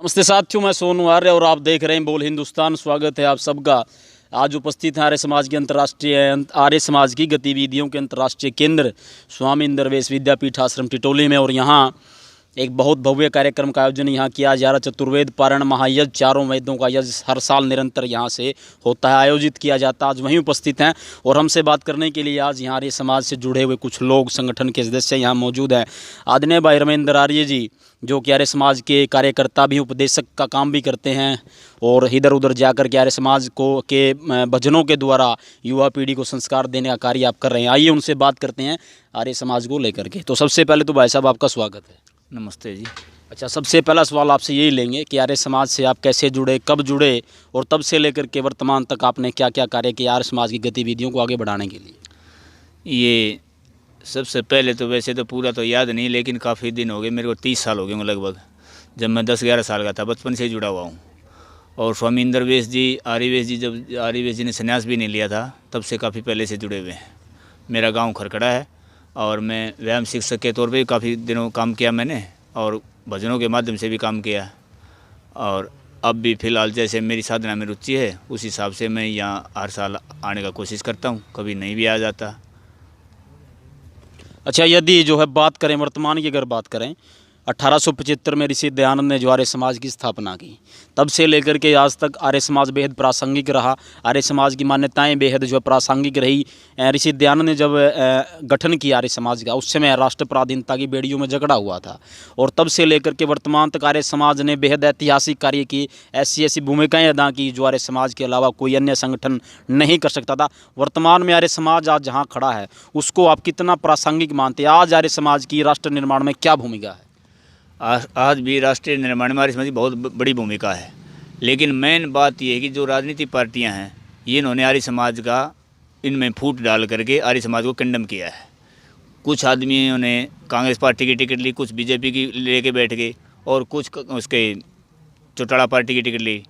नमस्ते साथियों, मैं सोनू आर्य और आप देख रहे हैं बोल हिंदुस्तान। स्वागत है आप सबका। आज उपस्थित हैं आर्य समाज की आर्य समाज की गतिविधियों के अंतर्राष्ट्रीय केंद्र स्वामी इंद्रवेश विद्यापीठ आश्रम टिटोली में। और यहाँ एक बहुत भव्य कार्यक्रम का आयोजन यहाँ किया जा रहा। चतुर्वेद पारण महायज्ञ, चारों वेदों का यज्ञ हर साल निरंतर यहाँ से होता है, आयोजित किया जाता है। आज वहीं उपस्थित हैं और हमसे बात करने के लिए आज यहाँ आर्य समाज से जुड़े हुए कुछ लोग, संगठन के सदस्य यहाँ मौजूद हैं। आदरणीय भाई रमेंद्र आर्य जी, जो कि आर्य समाज के कार्यकर्ता भी, उपदेशक का काम भी करते हैं और इधर उधर जाकर के आर्य समाज को के भजनों के द्वारा युवा पीढ़ी को संस्कार देने का कार्य आप कर रहे हैं। आइए उनसे बात करते हैं आर्य समाज को लेकर के। तो सबसे पहले तो भाई साहब आपका स्वागत है। नमस्ते जी। अच्छा, सबसे पहला सवाल आपसे यही लेंगे कि आर्य समाज से आप कैसे जुड़े, कब जुड़े और तब से लेकर के वर्तमान तक आपने क्या क्या कार्य किया आर्य समाज की गतिविधियों को आगे बढ़ाने के लिए। ये सबसे पहले तो वैसे तो पूरा तो याद नहीं, लेकिन काफ़ी दिन हो गए, मेरे को 30 साल हो गए लगभग। जब मैं 10-11 साल का था, बचपन से ही जुड़ा हुआ हूँ। और स्वामी इंद्रवेश जी, आर्यवेश जी, जब आर्यवेश जी ने संन्यास भी नहीं लिया था, तब से काफ़ी पहले से जुड़े हुए हैं। मेरा गाँव खरखड़ा है और मैं व्यायाम शिक्षक के तौर पर भी काफ़ी दिनों काम किया मैंने, और भजनों के माध्यम से भी काम किया। और अब भी फ़िलहाल जैसे मेरी साधना में रुचि है, उस हिसाब से मैं यहाँ हर साल आने का कोशिश करता हूँ, कभी नहीं भी आ जाता। अच्छा, यदि जो है बात करें वर्तमान की, अगर बात करें 1875 में ऋषि दयानंद ने जो आर्य समाज की स्थापना की, तब से लेकर के आज तक आर्य समाज बेहद प्रासंगिक रहा। आर्य समाज की मान्यताएं बेहद जो है प्रासंगिक रही। ऋषि दयानंद ने जब गठन किया आर्य समाज का, उस समय राष्ट्र पराधीनता की बेड़ियों में जकड़ा हुआ था और तब से लेकर के वर्तमान तक आर्य समाज ने बेहद ऐतिहासिक कार्य की, ऐसी ऐसी भूमिकाएँ अदा की जो आर्य समाज के अलावा कोई अन्य संगठन नहीं कर सकता था। वर्तमान में आर्य समाज आज जहाँ खड़ा है, उसको आप कितना प्रासंगिक मानते हैं? आज आर्य समाज की राष्ट्र निर्माण में क्या भूमिका है? आज भी राष्ट्रीय निर्माण में आर्य समाज की बहुत बड़ी भूमिका है। लेकिन मेन बात यह है कि जो राजनीतिक पार्टियां हैं, ये इन्होंने आर्य समाज का इनमें फूट डाल करके आर्य समाज को कंडेम किया है। कुछ आदमियों ने कांग्रेस पार्टी की टिकट ली, कुछ बीजेपी की लेके बैठ गए और कुछ उसके चौटाला पार्टी की टिकट ली।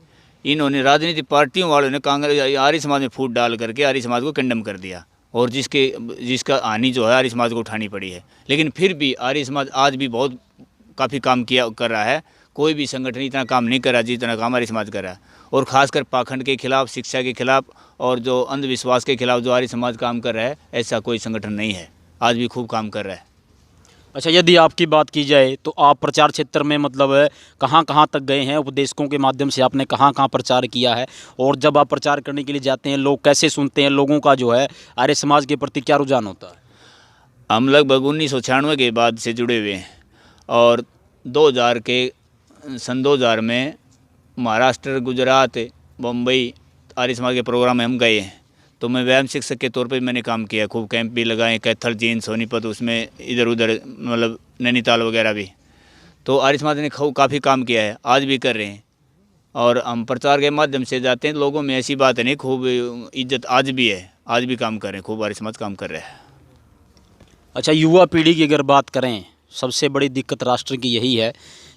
इन्होंने राजनीतिक पार्टियों वालों ने कांग्रेस आर्य समाज में फूट डाल करके आर्य समाज को कंडेम कर दिया, और जिसका हानि जो है आर्य समाज को उठानी पड़ी है। लेकिन फिर भी आर्य समाज आज भी बहुत काफ़ी काम कर रहा है। कोई भी संगठन इतना काम नहीं कर रहा जितना काम आर्य समाज कर रहा है। और ख़ासकर पाखंड के खिलाफ, शिक्षा के खिलाफ और जो अंधविश्वास के खिलाफ जो आर्य समाज काम कर रहा है, ऐसा कोई संगठन नहीं है। आज भी खूब काम कर रहा है। अच्छा, यदि आपकी बात की जाए तो आप प्रचार क्षेत्र में मतलब कहाँ कहाँ तक गए हैं? उपदेशकों के माध्यम से आपने कहाँ कहाँ प्रचार किया है? और जब आप प्रचार करने के लिए जाते हैं, लोग कैसे सुनते हैं? लोगों का जो है आर्य समाज के प्रति क्या रुझान होता है? हम लगभग 1996 के बाद से जुड़े हुए हैं और 2000 में महाराष्ट्र, गुजरात, मुंबई आर्य समाज के प्रोग्राम में हम गए हैं। तो मैं व्यायाम शिक्षक के तौर पे मैंने काम किया, खूब कैंप भी लगाए, कैथल, जींद, सोनीपत, उसमें इधर उधर मतलब नैनीताल वगैरह भी। तो आर्य समाज ने काफ़ी काम किया है, आज भी कर रहे हैं। और हम प्रचार के माध्यम से जाते हैं, लोगों में ऐसी बात नहीं, खूब इज्जत आज भी है, आज भी काम कर रहे हैं, खूब आर्य समाज काम कर रहे हैं। अच्छा, युवा पीढ़ी की अगर बात करें, सबसे बड़ी दिक्कत राष्ट्र की यही है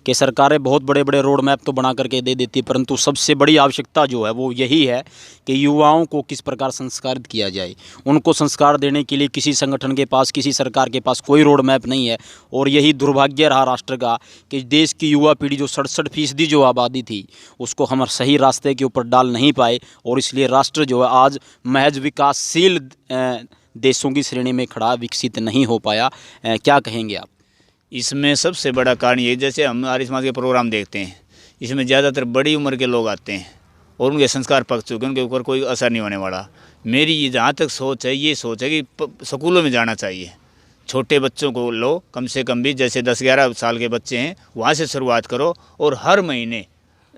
कि सरकारें बहुत बड़े बड़े रोड मैप तो बना करके दे देती, परंतु सबसे बड़ी आवश्यकता जो है वो यही है कि युवाओं को किस प्रकार संस्कारित किया जाए। उनको संस्कार देने के लिए किसी संगठन के पास, किसी सरकार के पास कोई रोड मैप नहीं है। और यही दुर्भाग्य रहा राष्ट्र का कि देश की युवा पीढ़ी जो 67% जो आबादी थी, उसको हम सही रास्ते के ऊपर डाल नहीं पाए, और इसलिए राष्ट्र जो है आज महज विकासशील देशों की श्रेणी में खड़ा, विकसित नहीं हो पाया। क्या कहेंगे आप? इसमें सबसे बड़ा कारण ये, जैसे हम आर्य समाज के प्रोग्राम देखते हैं, इसमें ज़्यादातर बड़ी उम्र के लोग आते हैं और उनके संस्कार पक चुके, उनके ऊपर कोई असर नहीं होने वाला। मेरी ये जहाँ तक सोच है, ये सोच है कि स्कूलों में जाना चाहिए। छोटे बच्चों को लो, कम से कम भी जैसे 10-11 साल के बच्चे हैं, वहाँ से शुरुआत करो। और हर महीने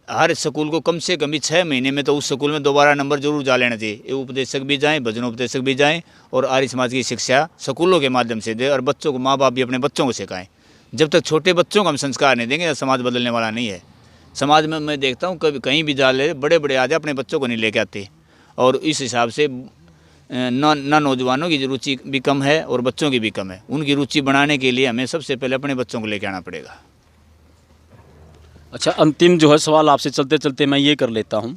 हर स्कूल को कम से कम भी 6 महीने में तो उस स्कूल में दोबारा नंबर जरूर जा लेना चाहिए। ये उपदेशक भी जाएँ, भजनोपदेशक भी जाएँ, और आर्य समाज की शिक्षा स्कूलों के माध्यम से दे। और बच्चों को, माँ बाप भी अपने बच्चों को सिखाएं। जब तक छोटे बच्चों को हम संस्कार नहीं देंगे, समाज बदलने वाला नहीं है। समाज में मैं देखता हूँ कभी कहीं भी जा ले, बड़े बड़े आदमी अपने बच्चों को नहीं लेके आते, और इस हिसाब से ना नौजवानों की रुचि भी कम है और बच्चों की भी कम है। उनकी रुचि बढ़ाने के लिए हमें सबसे पहले अपने बच्चों को लेके आना पड़ेगा। अच्छा, अंतिम जो है सवाल आपसे चलते चलते मैं ये कर लेता हूँ।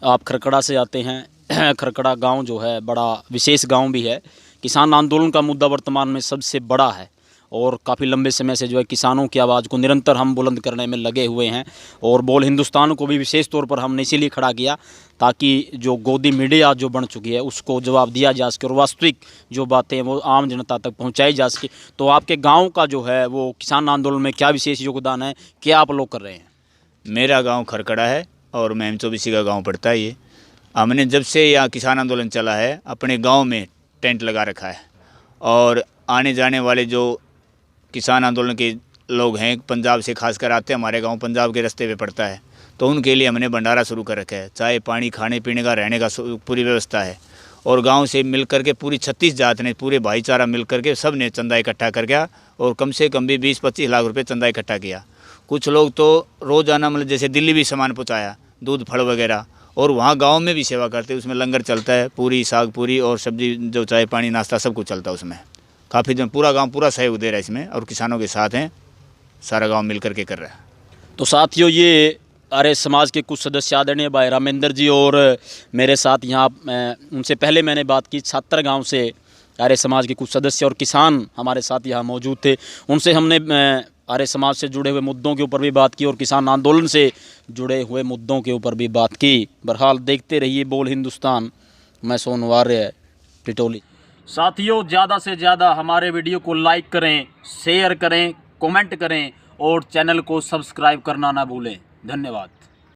आप खरखड़ा से आते हैं। खरखड़ा गांव जो है बड़ा विशेष गांव भी है। किसान आंदोलन का मुद्दा वर्तमान में सबसे बड़ा है और काफ़ी लंबे समय से जो है किसानों की आवाज़ को निरंतर हम बुलंद करने में लगे हुए हैं। और बोल हिंदुस्तान को भी विशेष तौर पर हमने इसीलिए खड़ा किया ताकि जो गोदी मीडिया जो बन चुकी है उसको जवाब दिया जा सके और वास्तविक जो बातें वो आम जनता तक पहुंचाई जा सके। तो आपके गांव का जो है वो किसान आंदोलन में क्या विशेष योगदान है, क्या आप लोग कर रहे हैं? मेरा गांव खरकड़ा है और महम चौबीसी का गांव पड़ता है। ये हमने जब से यहाँ किसान आंदोलन चला है अपने गांव में टेंट लगा रखा है और आने जाने वाले जो किसान आंदोलन के लोग हैं पंजाब से खासकर आते हैं, हमारे गांव पंजाब के रास्ते पे पड़ता है, तो उनके लिए हमने भंडारा शुरू कर रखा है। चाय पानी खाने पीने का रहने का पूरी व्यवस्था है। और गांव से मिल करके पूरी 36 जात ने पूरे भाईचारा मिल करके सब ने चंदा इकट्ठा कर गया और कम से कम भी 20-25 लाख रुपए चंदा इकट्ठा किया। कुछ लोग तो रोज़ाना मतलब जैसे दिल्ली भी सामान पहुँचाया, दूध फल वगैरह, और वहाँ गांव में भी सेवा करते, उसमें लंगर चलता है, पूरी साग पूरी और सब्जी जो चाय पानी नाश्ता सब कुछ चलता है उसमें। काफ़ी दिन पूरा गांव पूरा सहयोग दे रहा है इसमें और किसानों के साथ हैं, सारा गांव मिल करके कर रहा है। तो साथियों, ये आर्य समाज के कुछ सदस्य आदरणीय भाई रामेंद्र जी और मेरे साथ यहाँ उनसे पहले मैंने बात की छात्र गांव से आर्य समाज के कुछ सदस्य और किसान हमारे साथ यहाँ मौजूद थे। उनसे हमने आर्य समाज से जुड़े हुए मुद्दों के ऊपर भी बात की और किसान आंदोलन से जुड़े हुए मुद्दों के ऊपर भी बात की। बहरहाल देखते रहिए बोल हिंदुस्तान। मैं सोनू आर्य, टिटोली। साथियों, ज़्यादा से ज़्यादा हमारे वीडियो को लाइक करें, शेयर करें, कमेंट करें और चैनल को सब्सक्राइब करना ना भूलें। धन्यवाद।